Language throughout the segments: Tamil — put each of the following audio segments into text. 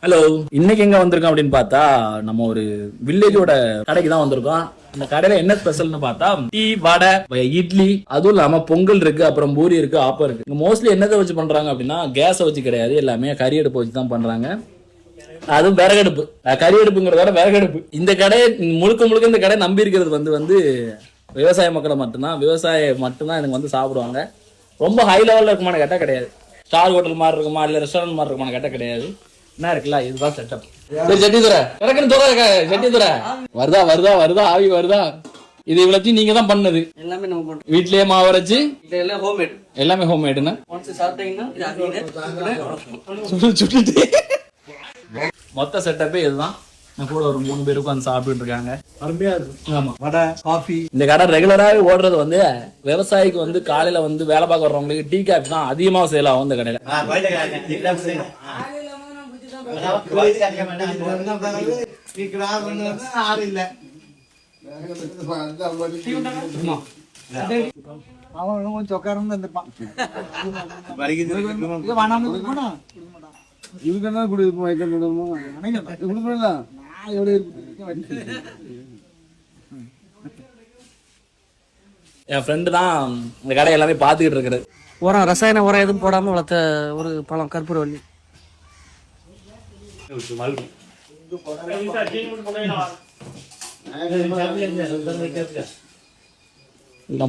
ஹலோ, இன்னைக்கு எங்க வந்திருக்கோம் அப்படின்னு பார்த்தா நம்ம ஒரு வில்லேஜோட கடைக்கு தான் வந்திருக்கோம். இந்த கடையில என்ன ஸ்பெஷல்னு பார்த்தா டீ, வடை, இட்லி, அதுவும் இல்லாம பொங்கல் இருக்கு, அப்புறம் பூரி இருக்கு, ஆப்பம் இருக்கு. மோஸ்ட்லி என்னதை வச்சு பண்றாங்க அப்படின்னா கேஸை வச்சு கிடையாது, எல்லாமே கறி அடுப்பு வச்சு தான் பண்றாங்க. அதுவும் விறகடுப்பு. கறி அடுப்புங்கிறத விறகடுப்பு. இந்த கடையை முழுக்க இந்த கடை நம்பி இருக்கிறது வந்து விவசாய மக்களை மட்டும்தான். விவசாயம் மட்டும்தான் எனக்கு வந்து சாப்பிடுவாங்க. ரொம்ப ஹை லெவல்ல இருக்குமான கேட்டா கிடையாது. ஸ்டார் ஹோட்டல் மாதிரி இருக்குமா இல்ல ரெஸ்டாரண்ட் மாதிரி இருக்குமான கேட்டா கிடையாது. என்ன இருக்குல்ல, இதுதான் செட்டப். சட்டிதுரை சட்டிதுரை வருதா ஆவி வருதா. இது இவ்வளவு நீங்க தான் பண்ணது. எல்லாமே நம்ம பண்றோம். வீட்லயே மாவு அரைச்சு எல்லாமே ஹோம்மேடுன்னா சுட்டுட்டு மொத்த செட்டப்பே இதுதான். கூட ஒரு 3 பேர் உட்காந்து சாப்பிட்டு இருக்காங்க. அருமையா இருக்கு. ஆமா, வடை, காஃபி. இந்த கடை ரெகுலராகவே ஓடுறது வந்து விவசாயிக்கு வந்து காலையில வந்து வேலை பார்க்க வர்றவங்களுக்கு டீ காஃபி தான் அதிகமாக சேல் ஆகும் இந்த கடையில. என் ஃப்ரெண்டு தான் இந்த கடை எல்லாமே பாத்துக்கிட்டு இருக்கிறது. உரம், ரசாயன உரம் எதுவும் போடாம வளர்த்த ஒரு பழம் கற்பூரவள்ளி.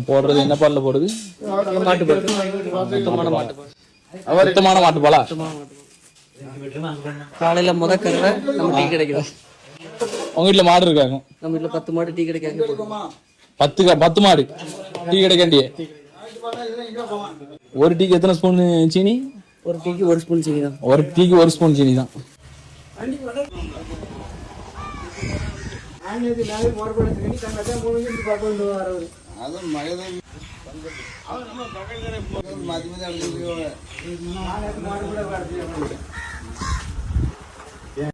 போடுறது என்ன பால்ல போடுது? சுத்தமான மாட்டுப்பாலா? காலையில முதக்கறவை நம்ம டீ கிடைக்கும். உங்க வீட்டுல மாடு இருக்காங்க? நம்ம வீட்டுல 10 மாடு டீ கிடைக்காங்க. 10 மாடு டீ கிடைக்காண்டிய. ஒரு டீக்கு எத்தனை ஸ்பூன் சீனி? ஒரு டீக்கு 1 ஸ்பூன் சீனி தான். ஒரு டீக்கு 1 ஸ்பூன் சீனி தான்.